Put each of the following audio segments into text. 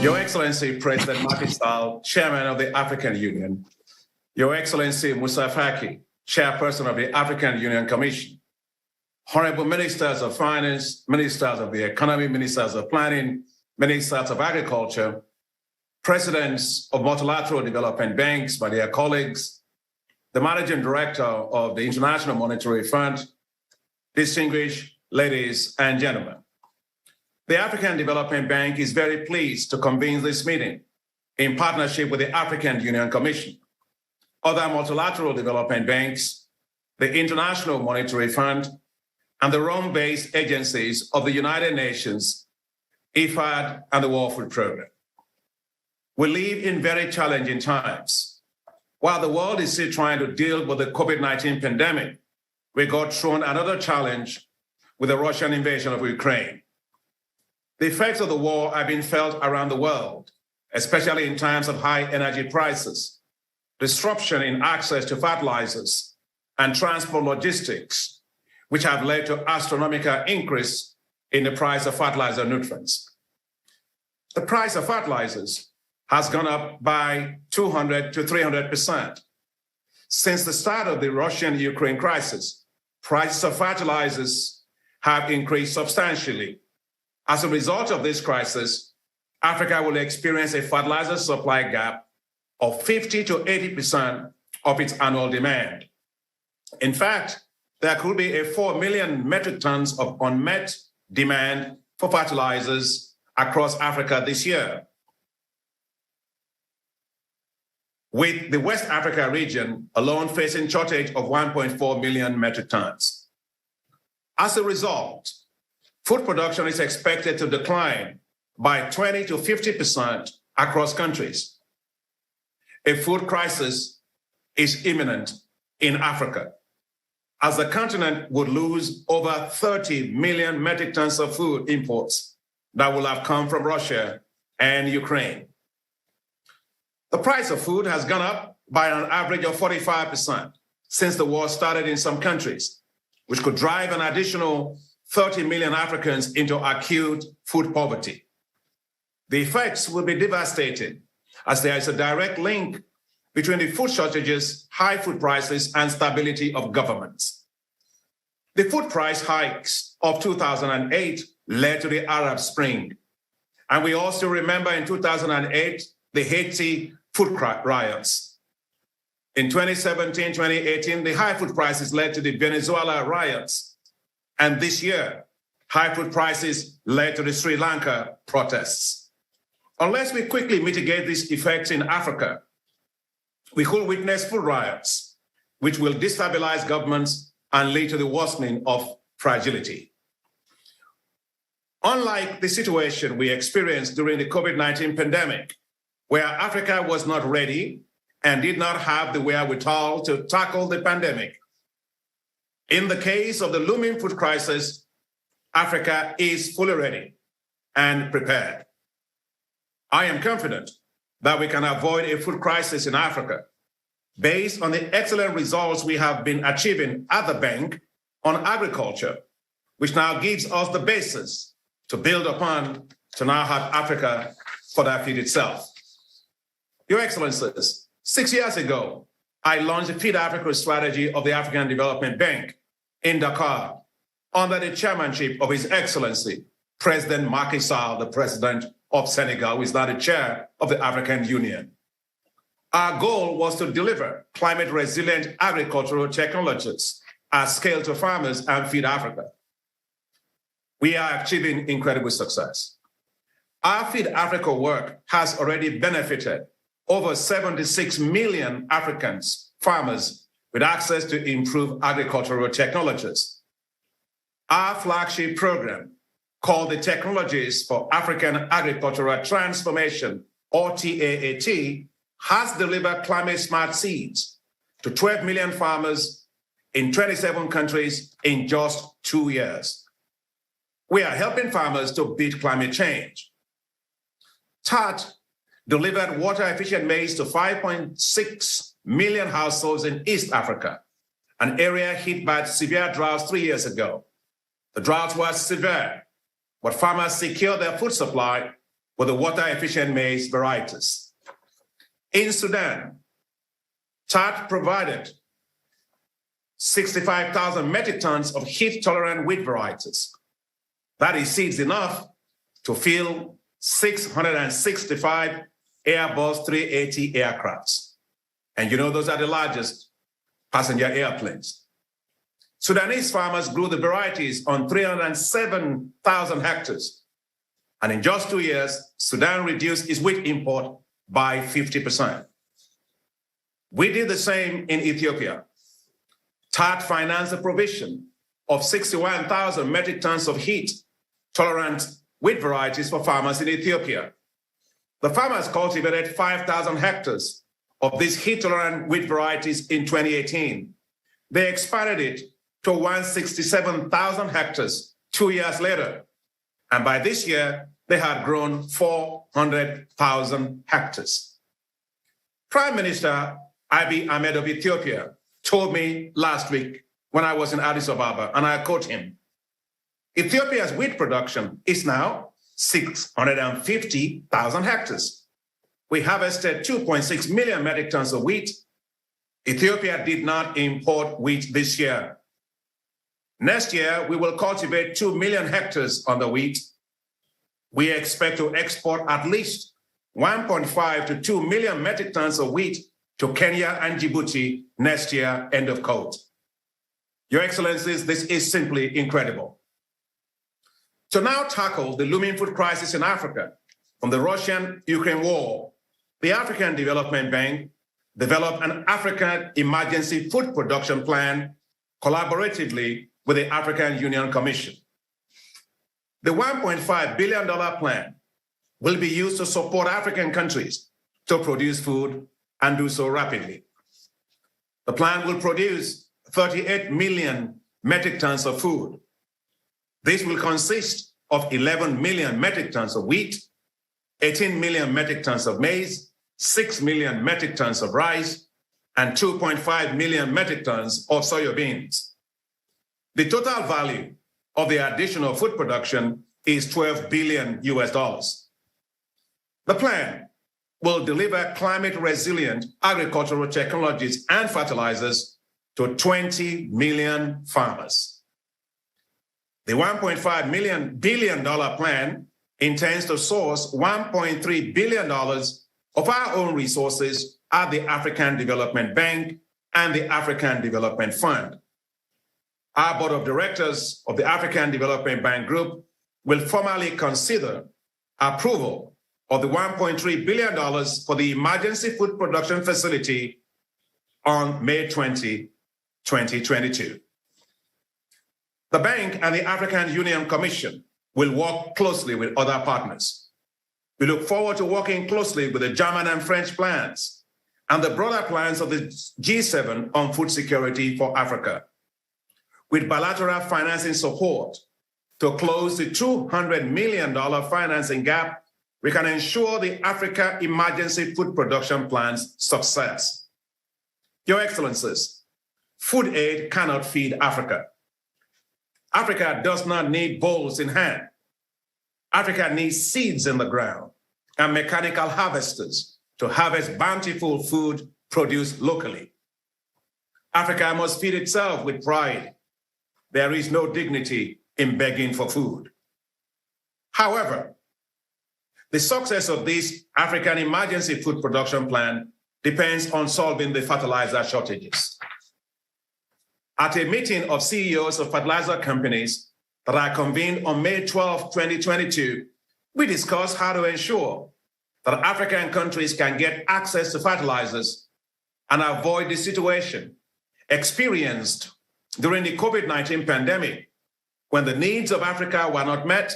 Your Excellency, President Macky Sall, Chairman of the African Union, Your Excellency Moussa Faki, Chairperson of the African Union Commission, Honorable Ministers of Finance, Ministers of the Economy, Ministers of Planning, Ministers of Agriculture, Presidents of multilateral development banks, my dear colleagues, the Managing Director of the International Monetary Fund, distinguished ladies and gentlemen. The African Development Bank is very pleased to convene this meeting in partnership with the African Union Commission, other multilateral development banks, the International Monetary Fund, and the Rome-based agencies of the United Nations, IFAD, and the World Food Programme. We live in very challenging times. While the world is still trying to deal with the COVID-19 pandemic, we got thrown another challenge with the Russian invasion of Ukraine. The effects of the war have been felt around the world, especially in times of high energy prices, disruption in access to fertilizers, and transport logistics, which have led to astronomical increase in the price of fertilizer nutrients. The price of fertilizers has gone up by 200 to 300%. Since the start of the Russian-Ukraine crisis, prices of fertilizers have increased substantially. As a result of this crisis, Africa will experience a fertilizer supply gap of 50 to 80% of its annual demand. In fact, there could be a 4 million metric tons of unmet demand for fertilizers across Africa this year, with the West Africa region alone facing shortage of 1.4 million metric tons. As a result, food production is expected to decline by 20 to 50% across countries. A food crisis is imminent in Africa, as the continent would lose over 30 million metric tons of food imports that will have come from Russia and Ukraine. The price of food has gone up by an average of 45% since the war started in some countries, which could drive an additional 30 million Africans into acute food poverty. The effects will be devastating, as there is a direct link between the food shortages, high food prices, and stability of governments. The food price hikes of 2008 led to the Arab Spring. And we also remember in 2008, the Haiti food riots. In 2017, 2018, the high food prices led to the Venezuela riots. And this year, high food prices led to the Sri Lanka protests. Unless we quickly mitigate these effects in Africa, we could witness food riots, which will destabilize governments and lead to the worsening of fragility. Unlike the situation we experienced during the COVID-19 pandemic, where Africa was not ready and did not have the wherewithal to tackle the pandemic, in the case of the looming food crisis, Africa is fully ready and prepared. I am confident that we can avoid a food crisis in Africa based on the excellent results we have been achieving at the bank on agriculture, which now gives us the basis to build upon to now have Africa for that feed itself. Your Excellencies, 6 years ago, I launched the Feed Africa strategy of the African Development Bank in Dakar under the chairmanship of His Excellency, President Macky Sall, the President of Senegal, who is now the chair of the African Union. Our goal was to deliver climate-resilient agricultural technologies at scale to farmers and feed Africa. We are achieving incredible success. Our Feed Africa work has already benefited over 76 million Africans, farmers, with access to improved agricultural technologies. Our flagship program, called the Technologies for African Agricultural Transformation, or TAAT, has delivered climate-smart seeds to 12 million farmers in 27 countries in just 2 years. We are helping farmers to beat climate change. TAAT delivered water-efficient maize to 5.6 million households in East Africa, an area hit by severe droughts 3 years ago. The droughts were severe, but farmers secured their food supply with the water-efficient maize varieties. In Sudan, TAT provided 65,000 metric tons of heat-tolerant wheat varieties. That is seeds enough to fill 665 Airbus 380 aircrafts. And you know those are the largest passenger airplanes. Sudanese farmers grew the varieties on 307,000 hectares. And in just 2 years, Sudan reduced its wheat import by 50%. We did the same in Ethiopia. TAT financed the provision of 61,000 metric tons of heat-tolerant wheat varieties for farmers in Ethiopia. The farmers cultivated 5,000 hectares of these heat-tolerant wheat varieties in 2018. They expanded it to 167,000 hectares 2 years later. And by this year, they had grown 400,000 hectares. Prime Minister Abiy Ahmed of Ethiopia told me last week when I was in Addis Ababa, and I quote him, Ethiopia's wheat production is now 650,000 hectares. We harvested 2.6 million metric tons of wheat. Ethiopia did not import wheat this year. Next year, we will cultivate 2 million hectares on the wheat. We expect to export at least 1.5 to 2 million metric tons of wheat to Kenya and Djibouti next year, end of quote. Your Excellencies, this is simply incredible. To now tackle the looming food crisis in Africa from the Russian-Ukraine war, the African Development Bank developed an African Emergency Food Production Plan collaboratively with the African Union Commission. The $1.5 billion plan will be used to support African countries to produce food and do so rapidly. The plan will produce 38 million metric tons of food. This will consist of 11 million metric tons of wheat, 18 million metric tons of maize, 6 million metric tons of rice, and 2.5 million metric tons of soybeans. The total value of the additional food production is $12 billion. The plan will deliver climate-resilient agricultural technologies and fertilizers to 20 million farmers. The $1.5 billion plan intends to source $1.3 billion of our own resources at the African Development Bank and the African Development Fund. Our board of directors of the African Development Bank Group will formally consider approval of the $1.3 billion for the Emergency Food Production Facility on May 20, 2022. The bank and the African Union Commission will work closely with other partners. We look forward to working closely with the German and French plans and the broader plans of the G7 on food security for Africa. With bilateral financing support to close the $200 million financing gap, we can ensure the Africa Emergency Food Production Plan's success. Your Excellencies, food aid cannot feed Africa. Africa does not need bowls in hand. Africa needs seeds in the ground and mechanical harvesters to harvest bountiful food produced locally. Africa must feed itself with pride. There is no dignity in begging for food. However, the success of this African Emergency Food Production Plan depends on solving the fertilizer shortages. At a meeting of CEOs of fertilizer companies that I convened on May 12, 2022, we discussed how to ensure that African countries can get access to fertilizers and avoid the situation experienced during the COVID-19 pandemic, when the needs of Africa were not met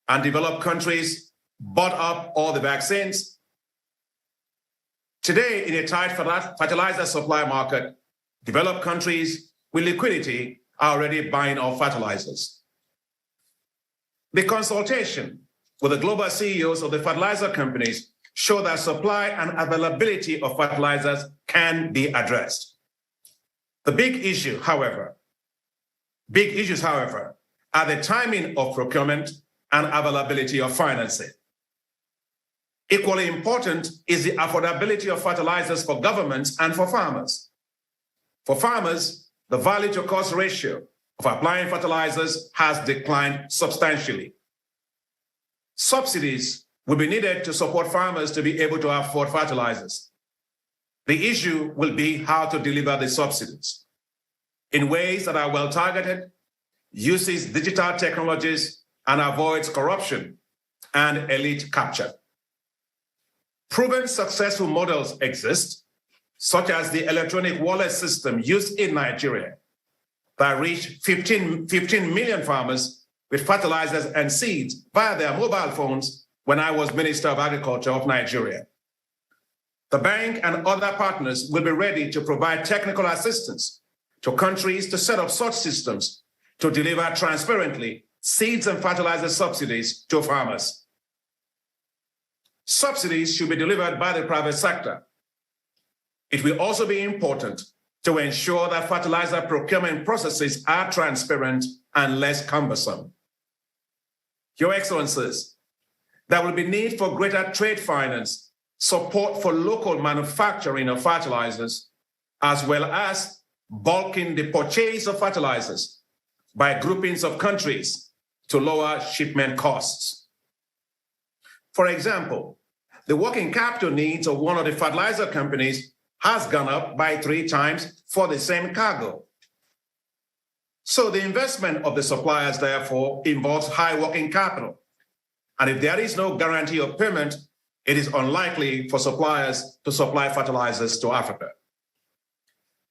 and developed countries bought up all the vaccines. Today, in a tight fertilizer supply market, developed countries with liquidity are already buying our fertilizers. The consultation with the global CEOs of the fertilizer companies show that supply and availability of fertilizers can be addressed. The big issues, however, are the timing of procurement and availability of financing. Equally important is the affordability of fertilizers for governments and for farmers. For farmers, the value to cost ratio of applying fertilizers has declined substantially. Subsidies will be needed to support farmers to be able to afford fertilizers. The issue will be how to deliver the subsidies in ways that are well targeted, uses digital technologies, and avoids corruption and elite capture. Proven successful models exist, such as the electronic wallet system used in Nigeria that reached 15 million farmers with fertilizers and seeds via their mobile phones when I was Minister of Agriculture of Nigeria. The bank and other partners will be ready to provide technical assistance to countries to set up such systems to deliver transparently seeds and fertilizer subsidies to farmers. Subsidies should be delivered by the private sector. It will also be important to ensure that fertilizer procurement processes are transparent and less cumbersome. Your Excellencies, there will be need for greater trade finance, support for local manufacturing of fertilizers, as well as bulking the purchase of fertilizers by groupings of countries to lower shipment costs. For example, the working capital needs of one of the fertilizer companies has gone up by 3 times for the same cargo. So the investment of the suppliers, therefore, involves high working capital. And if there is no guarantee of payment, it is unlikely for suppliers to supply fertilizers to Africa.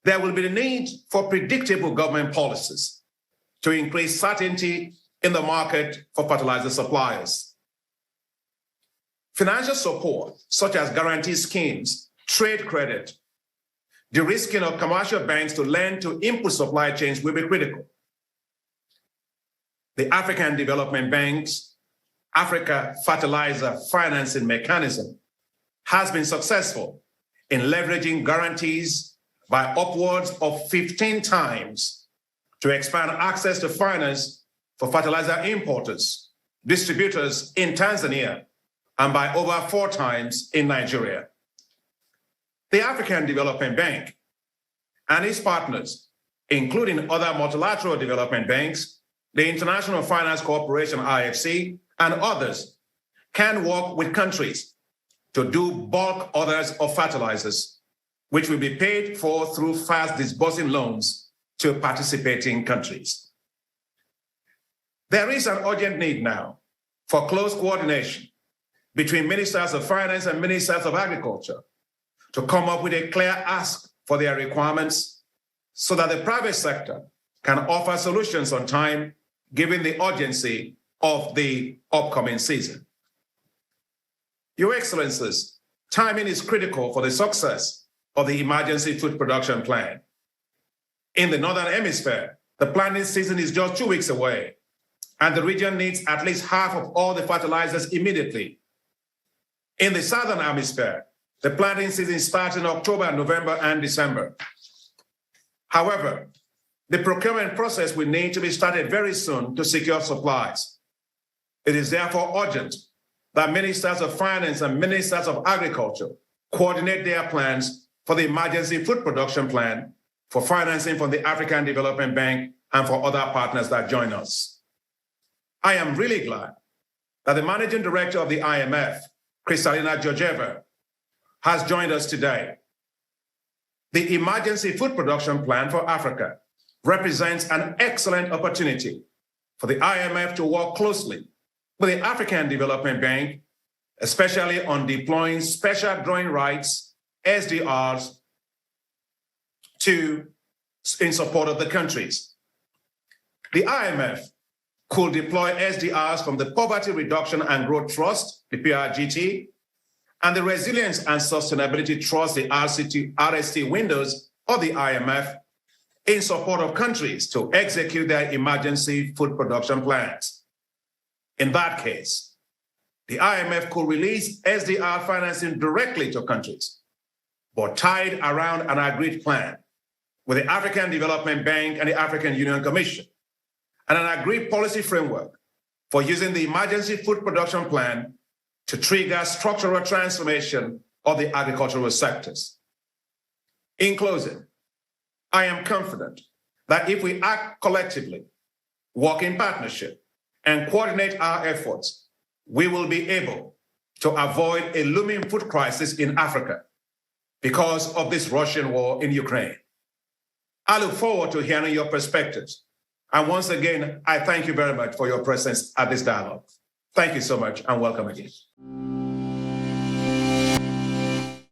There will be the need for predictable government policies to increase certainty in the market for fertilizer suppliers. Financial support, such as guarantee schemes, trade credit, de-risking of commercial banks to lend to input supply chains will be critical. The African Development Bank's Africa Fertilizer Financing Mechanism has been successful in leveraging guarantees by upwards of 15 times to expand access to finance for fertilizer importers, distributors in Tanzania, and by over 4 times in Nigeria. The African Development Bank and its partners, including other multilateral development banks, the International Finance Corporation, IFC, and others, can work with countries to do bulk orders of fertilizers, which will be paid for through fast disbursing loans to participating countries. There is an urgent need now for close coordination between ministers of finance and ministers of agriculture to come up with a clear ask for their requirements so that the private sector can offer solutions on time, given the urgency of the upcoming season. Your Excellencies, timing is critical for the success of the Emergency Food Production Plan. In the Northern Hemisphere, the planting season is just 2 weeks away, and the region needs at least half of all the fertilizers immediately. In the Southern Hemisphere, the planting season starts in October, November, and December. However, the procurement process will need to be started very soon to secure supplies. It is therefore urgent that ministers of finance and ministers of agriculture coordinate their plans for the Emergency Food Production Plan, for financing from the African Development Bank, and for other partners that join us. I am really glad that the Managing Director of the IMF, Kristalina Georgieva, has joined us today. The Emergency Food Production Plan for Africa represents an excellent opportunity for the IMF to work closely with the African Development Bank, especially on deploying special drawing rights, SDRs, in support of the countries. The IMF could deploy SDRs from the Poverty Reduction and Growth Trust, the PRGT, and the Resilience and Sustainability Trust, the RST windows of the IMF, in support of countries to execute their emergency food production plans. In that case, the IMF could release SDR financing directly to countries, but tied around an agreed plan with the African Development Bank and the African Union Commission, and an agreed policy framework for using the Emergency Food Production Plan to trigger structural transformation of the agricultural sectors. In closing, I am confident that if we act collectively, work in partnership, and coordinate our efforts, we will be able to avoid a looming food crisis in Africa because of this Russian war in Ukraine. I look forward to hearing your perspectives. And once again, I thank you very much for your presence at this dialogue. Thank you so much and welcome again.